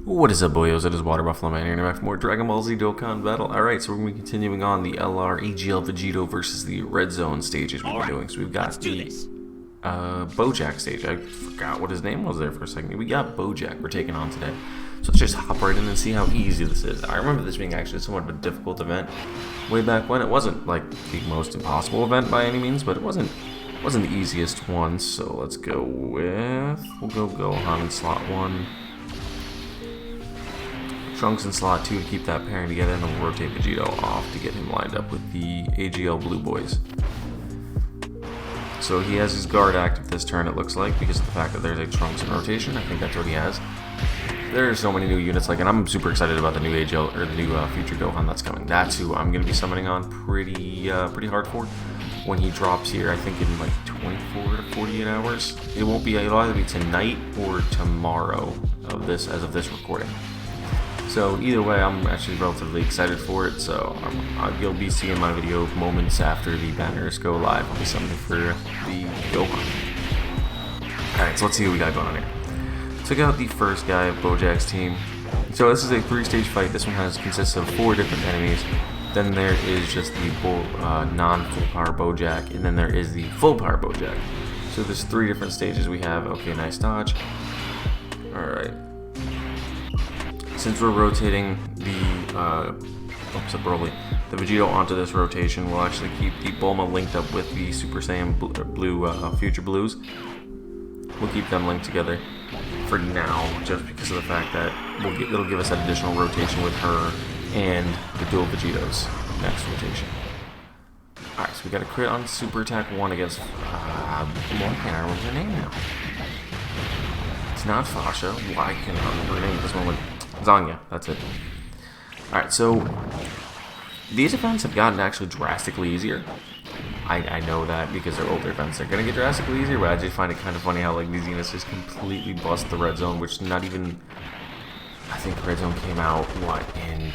What is up, boyos? It is Water Buffalo Man here, and I'm back for more Dragon Ball Z Dokkan Battle. Alright, so we're going to be continuing on the LR AGL VEGITO versus the Red Zone stages we've been doing. So we've got the BOUJACK stage. I forgot what his name was there for a second. We got BOUJACK we're taking on today. So let's just hop right in and see how easy this is. I remember this being actually somewhat of a difficult event way back when. It wasn't like the most impossible event by any means, but it wasn't the easiest one. So let's go with... we'll go Gohan in slot 1. Trunks in slot 2 to keep that pairing together, and then we'll rotate VEGITO off to get him lined up with the AGL Blue Boys. So he has his guard active this turn, it looks like, because of the fact that there's a Trunks in rotation. I think that's what he has. There are so many new units, and I'm super excited about the new AGL, or the new Future Gohan that's coming. That's who I'm going to be summoning on pretty hard for when he drops here, I think in like 24 to 48 hours. It'll either be tonight or tomorrow as of this recording. So either way, I'm actually relatively excited for it, so you'll be seeing my video moments after the banners go live. I'll be summoning for the Gohan. Alright, so let's see what we got going on here. Took out the first guy of BOUJACK's team. So this is a 3-stage fight. This one consists of 4 different enemies. Then there is just the non-full power BOUJACK, and then there is the full power BOUJACK. So there's 3 different stages we have. Okay, nice dodge. Alright. Since we're rotating the VEGITO onto this rotation, we'll actually keep the Bulma linked up with the Super Saiyan Blue Future Blues. We'll keep them linked together for now, just because of the fact that it'll give us that additional rotation with her and the dual VEGITOs next rotation. Alright, so we got a crit on Super Attack 1 against... why can't I remember her name now? It's not Fasha. Why can't I remember her name at this moment? Zanya, that's it. Alright, so these events have gotten actually drastically easier. I know that because they're older events, they're gonna get drastically easier, but I just find it kind of funny how like these units just completely bust the Red Zone, which not even... I think the Red Zone came out, what, in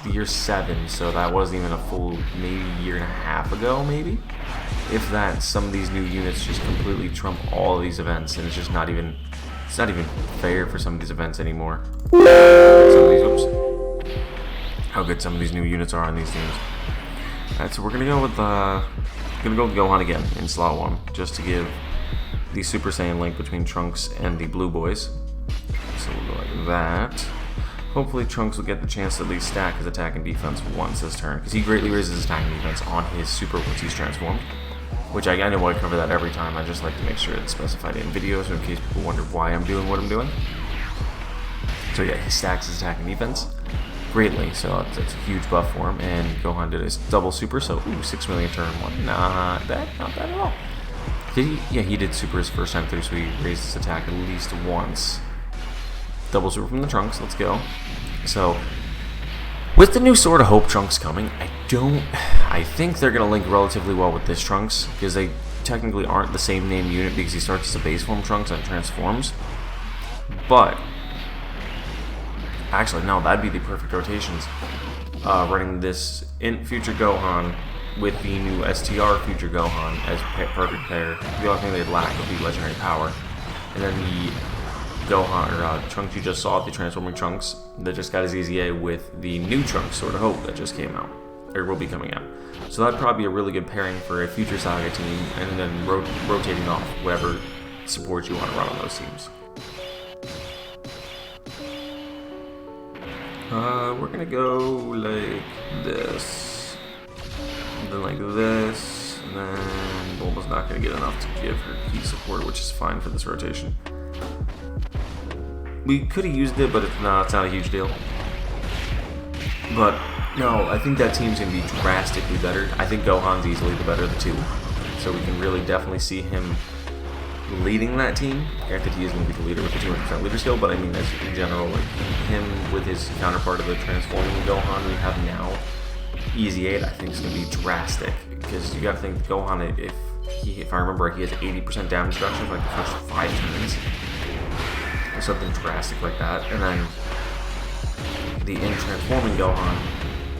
the year 7, so that wasn't even a full maybe year and a half ago, maybe? If that, some of these new units just completely trump all of these events, and it's just not even fair for some of these events anymore. How good some of these new units are on these teams. Alright, so we're gonna go with Gohan again in slot 1, just to give the Super Saiyan link between Trunks and the Blue Boys. So we'll go like that. Hopefully Trunks will get the chance to at least stack his attack and defense once this turn, because he greatly raises his attack and defense on his Super once he's transformed. Which I know I cover that every time. I just like to make sure it's specified in videos in case people wonder why I'm doing what I'm doing. So yeah, he stacks his attack and defense greatly, so it's a huge buff for him. And Gohan did his double super, so 6 million turn 1. Not bad at all. He did super his first time through, so he raised his attack at least once. Double super from the Trunks, let's go. So with the new Sword of Hope Trunks coming, I think they're going to link relatively well with this Trunks, because they technically aren't the same name unit because he starts as a base form Trunks and transforms. But, actually, no, that'd be the perfect rotations. Running this Future Gohan with the new STR Future Gohan as perfect pair. The only thing they'd lack would be Legendary Power. And then the Gohan, or Trunks you just saw, the transforming Trunks that just got his EZA with the new Trunks Sword of Hope that just came out, or will be coming out. So that'd probably be a really good pairing for a future Saga team, and then rotating off whatever support you want to run on those teams. We're gonna go like this, and then like this, and then Bulma's not gonna get enough to give her key support, which is fine for this rotation. We could have used it, but it's not a huge deal. But no, I think that team's going to be drastically better. I think Gohan's easily the better of the two. So we can really definitely see him leading that team. Granted, he is going to be the leader with the 200% leader skill, but I mean, as in general, like him with his counterpart of the transforming Gohan we have now, Easy 8, I think is going to be drastic. Because you got to think Gohan, if I remember, he has 80% damage reduction for like the first 5 turns. Or something drastic like that. And then the transforming Gohan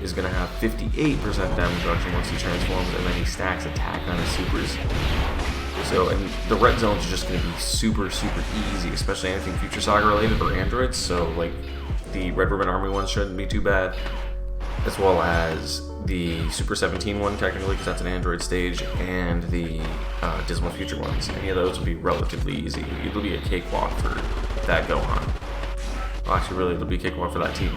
is going to have 58% damage reduction once he transforms, and then he stacks attack on his supers. So, and the red zone is just going to be super, super easy, especially anything Future Saga related or androids. So, like, the Red Ribbon Army one shouldn't be too bad, as well as the Super 17 one, technically, because that's an android stage, and the Dismal Future ones. Any of those will be relatively easy. It'll be a cakewalk for that Gohan. Well, actually, really, it'll be a cakewalk for that team.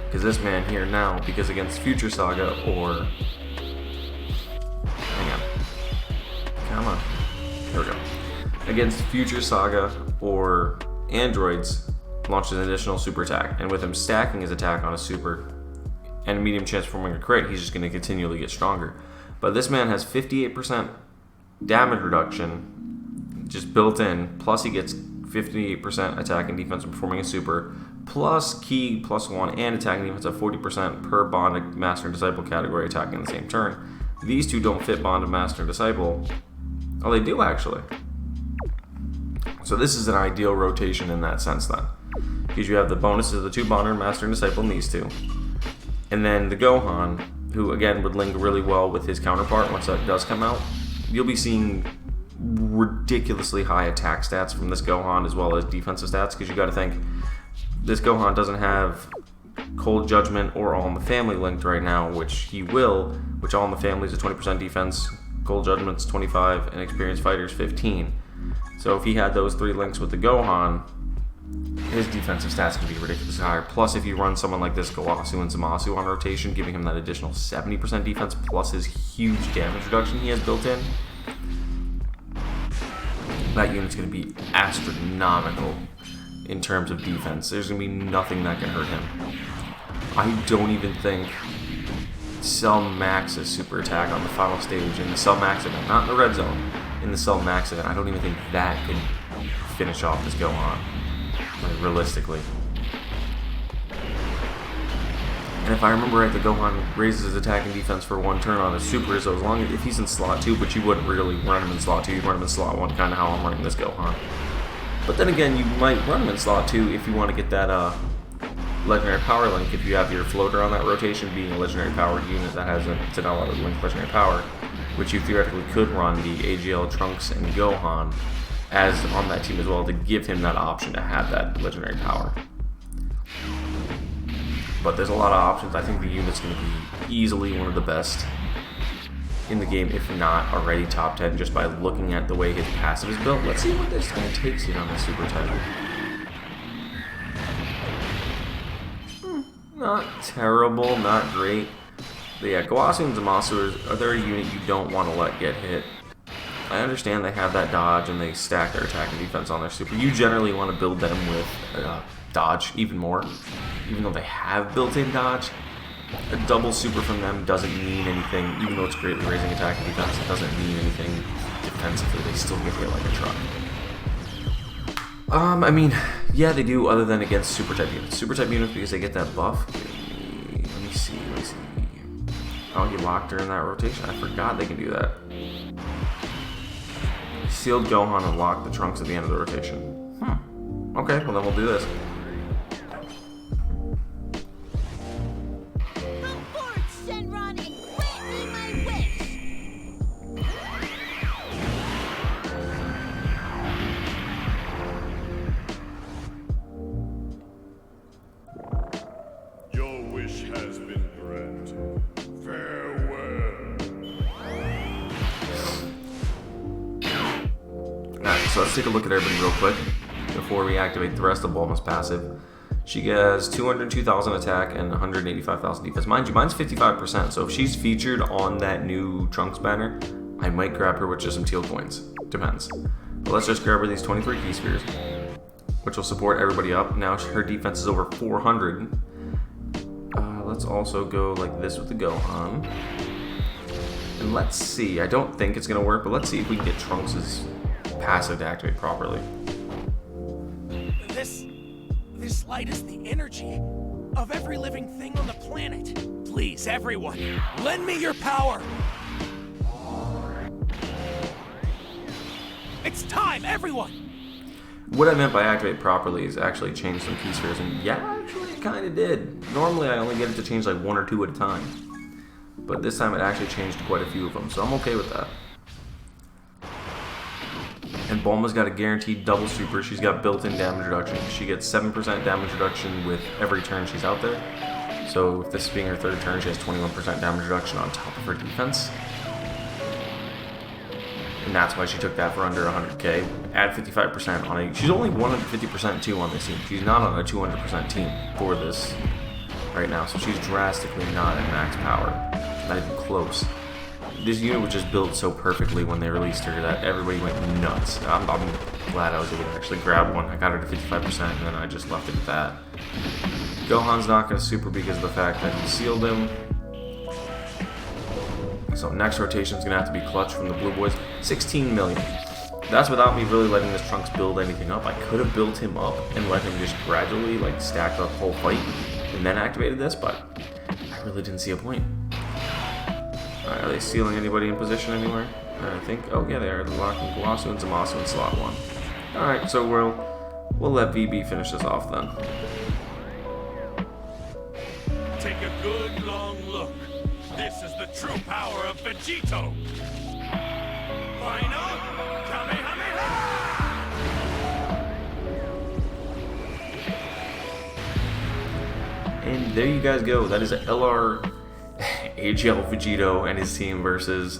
Because this man here now, because against Future Saga or... Hang on. Come on. There we go. Against Future Saga or androids, launches an additional super attack. And with him stacking his attack on a super and a medium chance of forming a crit, he's just going to continually get stronger. But this man has 58% damage reduction just built in, plus he gets 58% attack and defense when performing a super, plus Ki +1 and attack and defense at 40% per Bond of Master and Disciple category attacking in the same turn. These two don't fit Bond of Master and Disciple. Oh, they do actually. So this is an ideal rotation in that sense then. Because you have the bonuses of the two Bonder, Master and Disciple in these two. And then the Gohan, who again would link really well with his counterpart once that does come out. You'll be seeing ridiculously high attack stats from this Gohan as well as defensive stats, because you got to think this Gohan doesn't have Cold Judgment or All in the Family linked right now, which he will, which All in the Family is a 20% defense, Cold Judgment's 25, and Experienced Fighters 15. So if he had those three links with the Gohan, his defensive stats can be ridiculously higher. Plus, if you run someone like this Gowasu and Zamasu on rotation, giving him that additional 70% defense plus his huge damage reduction he has built in, that unit's going to be astronomical in terms of defense. There's going to be nothing that can hurt him. I don't even think Cell Max's super attack on the final stage in the Cell Max event, not in the red zone, in the Cell Max event, I don't even think that could finish off this Gohan, like, realistically. And if I remember right, the Gohan raises his attack and defense for one turn on his super, so as long as if he's in slot 2, but you wouldn't really run him in slot 2, you'd run him in slot 1, kind of how I'm running this Gohan. But then again, you might run him in slot 2 if you want to get that legendary power link, if you have your floater on that rotation being a legendary power unit that has an allowed link legendary power, which you theoretically could run the AGL, Trunks, and Gohan as on that team as well to give him that option to have that legendary power. But there's a lot of options. I think the unit's going to be easily one of the best in the game, if not already top 10, just by looking at the way his passive is built. Let's see what this guy takes it on the Super Titan. Not terrible, not great. But yeah, Gowasu and Zamasu are a unit you don't want to let get hit. I understand they have that dodge and they stack their attack and defense on their super. You generally want to build them with dodge even more, even though they have built-in dodge. A double super from them doesn't mean anything, even though it's greatly raising attack and defense. It doesn't mean anything defensively. They still get hit like a truck. I mean, yeah, they do, other than against super type units. Super type units, because they get that buff. Let me see. Oh, you locked her in that rotation. I forgot they can do that. Sealed Gohan and lock the Trunks at the end of the rotation. Okay, well then we'll do this. Come forward, Shenron, and grant me my wish. Your wish has been granted. Farewell. Alright, so let's take a look at everybody real quick before we activate the rest of Bulma's passive. She has 202,000 attack and 185,000 defense. Mind you, mine's 55%, so if she's featured on that new Trunks banner, I might grab her with just some teal coins. Depends. But let's just grab her these 23 key spheres, which will support everybody up. Now her defense is over 400. Let's also go like this with the Gohan. And let's see, I don't think it's going to work, but let's see if we can get Trunks' passive to activate properly. This light is the energy of every living thing on the planet. Please, everyone, lend me your power. It's time, everyone. What I meant by activate properly is actually change some key spheres, and yeah, actually it kind of did. Normally I only get it to change like 1 or 2 at a time. but this time it actually changed quite a few of them, so I'm okay with that. And Bulma's got a guaranteed double super. She's got built-in damage reduction. She gets 7% damage reduction with every turn she's out there. So if this being her third turn, she has 21% damage reduction on top of her defense. And that's why she took that for under 100k. Add 55% on a... She's only 150% too on this team. She's not on a 200% team for this right now. So she's drastically not at max power. Not even close. This unit was just built so perfectly when they released her that everybody went nuts. I'm glad I was able to actually grab one. I got her to 55% and then I just left it at that. Gohan's not going to super because of the fact that he sealed him. So next rotation is going to have to be clutch from the blue boys. 16 million. That's without me really letting this Trunks build anything up. I could have built him up and let him just gradually like stack the whole fight and then activated this, but I really didn't see a point. Alright, are they sealing anybody in position anywhere? I think, oh yeah, they are. They're locking Gulasu and Zamasu in slot 1. Alright, so we'll let VB finish this off then. Take a good long look. This is the true power of VEGITO. Final Kamehameha! And there you guys go. That is LR AGL VEGITO and his team versus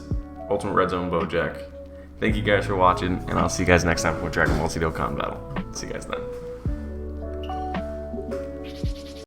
Ultimate Red Zone BOUJACK. Thank you guys for watching, and I'll see you guys next time for Dragon Ball Z Dokkan battle. See you guys then.